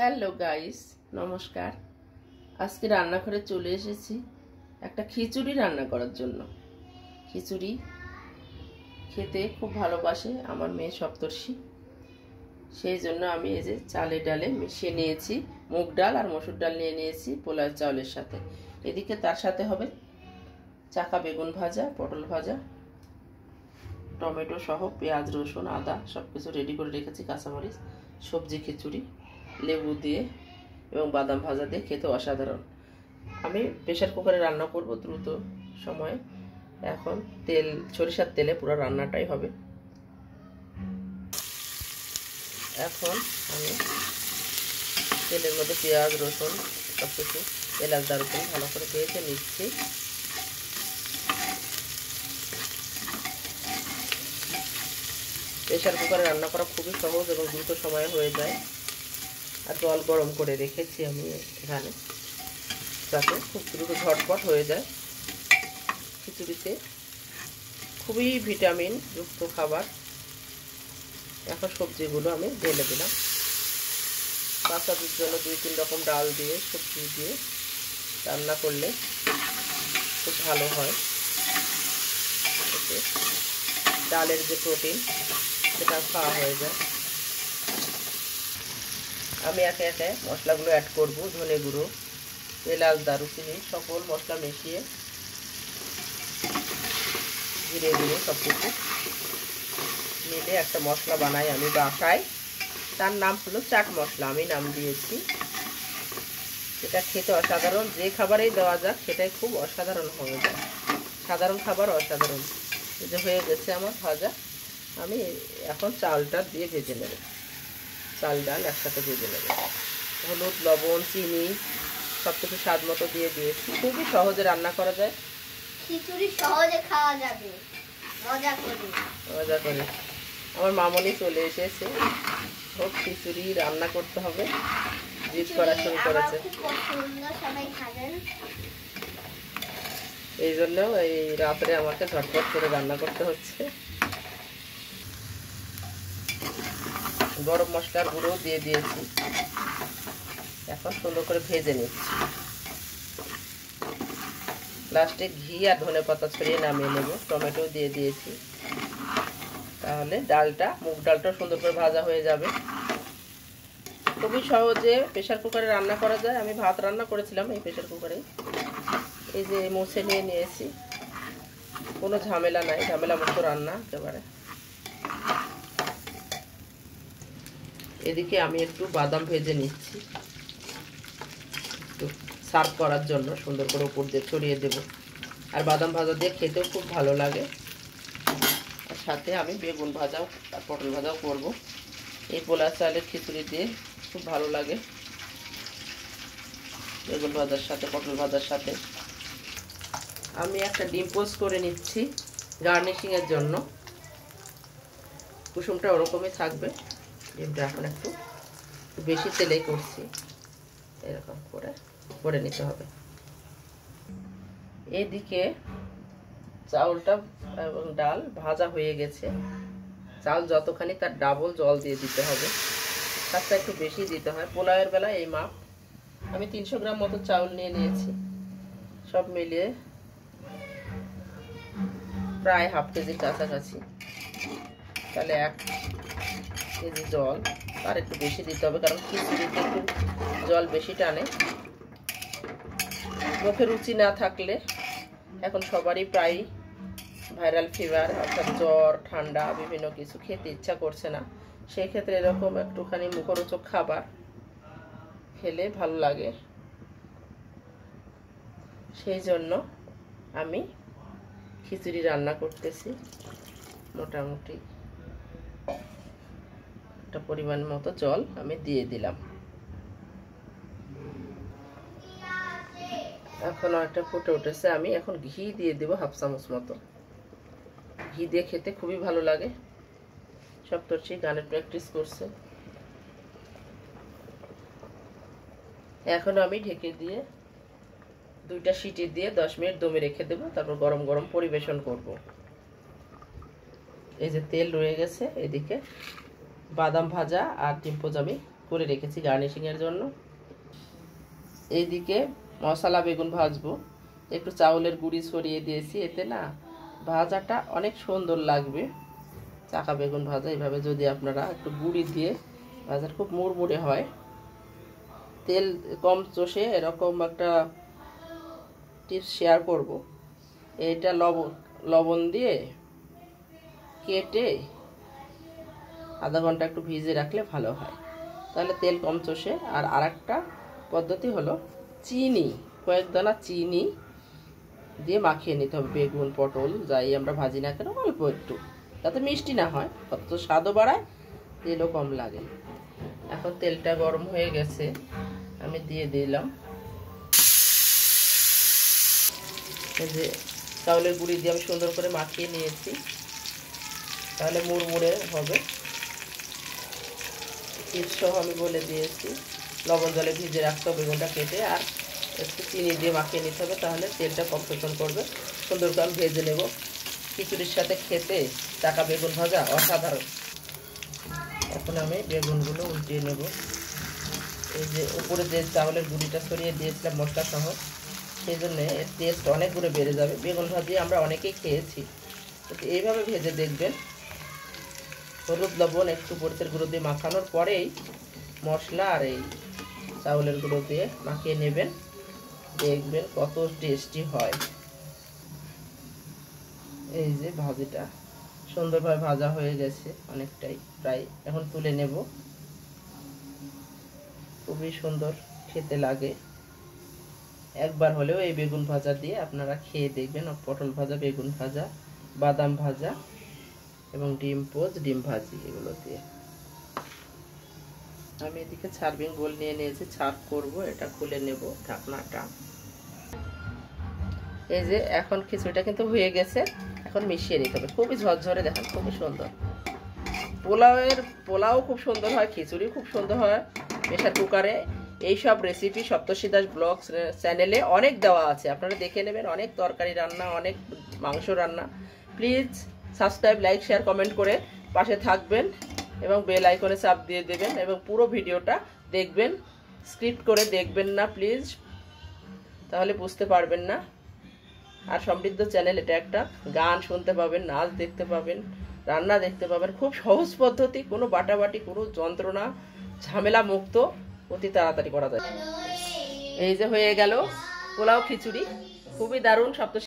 Hello guys, নমস্কার। আজকে রান্নাঘরে চলে এসেছি একটা খিচুড়ি রান্না করার জন্য। খিচুড়ি খেতে খুব ভালোবাসে আমার মেয়ে সপ্তর্ষি। সেই জন্য আমি এই যে চালে ডালে মিশিয়ে নিয়েছি, মুগ ডাল আর মসুর ডাল নিয়ে নিয়েছি পোলাও চাউলের সাথে। এদিকে তার সাথে হবে চাকা বেগুন ভাজা, পটল ভাজা, টমেটো সহ পেঁয়াজ রসুন আদা সব কিছু রেডি করে রেখেছি, কাঁচামরিচ, সবজি খিচুড়ি লেবু দিয়ে এবং বাদাম ভাজা দিয়ে খেতে অসাধারণ। আমি প্রেশার কুকারে রান্না করব দ্রুত সময়ে। এখন সরিষার তেলে পুরো রান্নাটাই হবে। এখন আমি তেলের মধ্যে পেঁয়াজ রসুন সব কিছু এলাচ দারুচিনি ভালো করে ভেজে নিচ্ছি। প্রেশার কুকারে রান্না করা খুবই সহজ এবং দ্রুত সময়ে হয়ে যায়। আর জল গরম করে রেখেছি আমি এখানে, যাতে খুব দ্রুত ঝটপট হয়ে যায়। খিচুড়িতে খুবই ভিটামিন যুক্ত খাবার। এখন সবজিগুলো আমি ঢেলে দিলাম। বাচ্চাদের জন্য 2-3 রকম ডাল দিয়ে সবজি দিয়ে রান্না করলে খুব ভালো হয়। এতে ডালের যে প্রোটিন সেটা খাওয়া হয়ে যায়। আমি একে একে মশলাগুলো অ্যাড করব। ধনে গুঁড়ো, এলাচ দারুচিনি সকল মশলা মিশিয়ে জিরে গুঁড়ো সব কিছু মিলে একটা মশলা বানাই আমি বাসায়। তার নাম হলো চাট মশলা, আমি নাম দিয়েছি। এটা খেতে অসাধারণ, যে খাবারেই দেওয়া যাক সেটাই খুব অসাধারণ হয়ে যায়। সাধারণ খাবার অসাধারণ। এই যে হয়ে গেছে আমার ভাজা। আমি এখন চালটা দিয়ে ভেজে নেব। চাল ডাল একসাথে ভেজে নেব। হলুদ লবণ চিনি সব কিছু স্বাদ মতো দিয়ে দিয়েছি। খুবই সহজে রান্না করা যায়, খিচুড়ি সহজে খাওয়া যাবে মজা করে। মজা করে আমার মামনি চলে এসেছে, খুব খিচুড়ি রান্না করতে হবে, জিদ করা শুরু করেছে। এই জন্য এই রাত্রে আমাকে ঝটপট করে রান্না করতে হচ্ছে। গরম মশলার গুঁড়ো দিয়ে দিয়েছি। এখন সুন্দর করে ভেজে নিচ্ছি। লাস্টে ঘি আর ধনে পাতা ছড়িয়ে নামিয়ে নেব। টমেটো দিয়ে দিয়েছি, তাহলে ডালটা মুগ ডালটা সুন্দর করে ভাজা হয়ে যাবে। খুবই সহজে প্রেশার কুকারে রান্না করা যায়। আমি ভাত রান্না করেছিলাম এই প্রেশার কুকারে। এই যে মুছে নিয়ে নিয়েছি, কোনো ঝামেলা নাই, ঝামেলা মুক্ত রান্না একেবারে। এদিকে আমি একটু বাদাম ভেজে নিচ্ছি, একটু সার্ভ করার জন্য সুন্দর করে উপর দিয়ে ছড়িয়ে দেব। আর বাদাম ভাজা দিয়ে খেতেও খুব ভালো লাগে। আর সাথে আমি বেগুন ভাজাও আর পটল ভাজাও করব। এই পোলা চালের খিচুড়ি দিয়ে খুব ভালো লাগে বেগুন ভাজার সাথে, পটল ভাজার সাথে। আমি একটা ডিম পোস্ট করে নিচ্ছি গার্নিশিংয়ের জন্য। কুসুমটা ওরকমই থাকবে। ডিমটা এখন একটু বেশি তেলেই করছি, এরকম করে নিতে হবে। এদিকে চাউলটা এবং ডাল ভাজা হয়ে গেছে। চাল যতখানি তার ডাবল জল দিয়ে দিতে হবে, তারটা একটু বেশি দিতে হয়। পোলাওয়ের বেলা এই মাপ। আমি 300 গ্রাম মতো চাউল নিয়ে নিয়েছি, সব মিলিয়ে প্রায় হাফ কেজির কাছাকাছি। তাহলে 1 কেজি জল, আর একটু বেশি দিতে হবে, কারণ খিচুড়িতে একটু জল বেশি টানে। মুখে রুচি না থাকলে, এখন সবারই প্রায় ভাইরাল ফিভার অর্থাৎ জ্বর ঠান্ডা বিভিন্ন কিছু খেতে ইচ্ছা করছে না, সেই ক্ষেত্রে এরকম একটুখানি মুখরোচক খাবার খেলে ভালো লাগে। সেই জন্য আমি খিচুড়ি রান্না করতেছি। মোটামুটি একটা পরিমাণ মতো জল আমি দিয়ে দিলাম। এখন একটা ফুটে উঠেছে। আমি এখন ঘি দিয়ে দেবো হাফ চামচ মতো। ঘি দিয়ে খেতে খুবই ভালো লাগে। সপ্তর্ষি গানের প্র্যাকটিস করছে। এখন আমি ঢেকে দিয়ে 2টা সিটি দিয়ে 10 মিনিট দমে রেখে দেবো। তারপর গরম গরম পরিবেশন করব। এই যে তেল রয়ে গেছে, এদিকে বাদাম ভাজা আর ডিম পোচ আমি করে রেখেছি গার্নিশিংয়ের জন্য। এইদিকে মশলা বেগুন ভাজবো, একটু চাউলের গুঁড়ি ছড়িয়ে দিয়েছি, এতে না ভাজাটা অনেক সুন্দর লাগবে। চাকা বেগুন ভাজা এইভাবে যদি আপনারা একটু গুঁড়ি দিয়ে ভাজার খুব মুড়মুড়ে হয়। তেল কম চষে এরকম একটা টিপস শেয়ার করব। এইটা লবণ দিয়ে কেটে আধা ঘন্টা একটু ভিজে রাখলে ভালো হয়, তাহলে তেল কম চষে। আর আরেকটা পদ্ধতি হলো চিনি, কয়েক দানা চিনি দিয়ে মাখিয়ে নিতে হবে বেগুন পটল যাই আমরা ভাজি না কেন, অল্প একটু, যাতে মিষ্টি না হয়, অত স্বাদও বাড়ায়, তেলও কম লাগে। এখন তেলটা গরম হয়ে গেছে, আমি দিয়ে দিলাম এই যে চাউলের গুঁড়ি দিয়ে আমি সুন্দর করে মাখিয়ে নিয়েছি, তাহলে মুড়মুড়ে হবে। সহ আমি বলে দিয়েছি লবণ জলে ভিজে রাখতে হবে বেগুনটা কেটে, আর একটু চিনি দিয়ে মাখিয়ে নিতে হবে, তাহলে তেলটা কম শোষণ করবে। সুন্দর করে আমি ভেজে নেব। খিচুড়ির সাথে খেতে চাকা বেগুন ভাজা অসাধারণ। এখন আমি বেগুনগুলো উল্টিয়ে নেব। এই যে উপরে যে চাউলের গুঁড়িটা ছড়িয়ে দিয়েছিলাম মশলা সহ, সেই জন্য এর টেস্ট অনেক গুণে বেড়ে যাবে। বেগুন ভাজিয়ে আমরা অনেকেই খেয়েছি, কিন্তু এইভাবে ভেজে দেখবেন। হলুদ লবণ একটু মরিচের গুঁড়ো দিয়ে মাখানোর পরেই মশলা আর এই চাউলের গুঁড়ো দিয়ে মাখিয়ে নেবেন, দেখবেন কত টেস্টি হয়। এই যে ভাজিটা সুন্দরভাবে ভাজা হয়ে গেছে, অনেকটাই প্রায়, এখন তুলে নেব। খুবই সুন্দর খেতে লাগে। একবার হলেও এই বেগুন ভাজা দিয়ে আপনারা খেয়ে দেখবেন। পটল ভাজা, বেগুন ভাজা, বাদাম ভাজা এবং ডিম পোচ, ডিম ভাজি, এগুলো দিয়ে। আমি এদিকে সার্ভিং বোল নিয়ে নিয়েছি, সার্ভ করব। এটা খুলে নেব ঢাকনাটা। এই যে এখন খিচুড়িটা কিন্তু হয়ে গেছে, এখন মিশিয়ে নিতে হবে। খুবই ঝরঝরে, দেখেন খুবই সুন্দর। পোলাও খুব সুন্দর হয়, খিচুড়ি খুব সুন্দর হয় প্রেসার কুকারে। এইসব রেসিপি সপ্তর্ষি দাস ব্লগ চ্যানেলে অনেক দেওয়া আছে, আপনারা দেখে নেবেন। অনেক তরকারি রান্না, অনেক মাংস রান্না। Please subscribe, like, share, comment করে পাশে থাকবেন এবং বেল আইকনে চাপ দিয়ে দেবেন, এবং পুরো ভিডিওটা দেখবেন। স্ক্রিপ্ট করে দেখবেন না প্লিজ, তাহলে বুঝতে পারবেন না। আর সমৃদ্ধ চ্যানেল, এটা একটা গান শুনতে পাবেন, নাচ দেখতে পাবেন, রান্না দেখতে পাবেন। খুব সহজ পদ্ধতি, কোনো বাটাবাটি, কোনো যন্ত্রণা, ঝামেলা মুক্ত, অতি তাড়াতাড়ি করা যায়। এই যে হয়ে গেল পোলাও খিচুড়ি, খুবই দারুণ। সপ্তর্ষি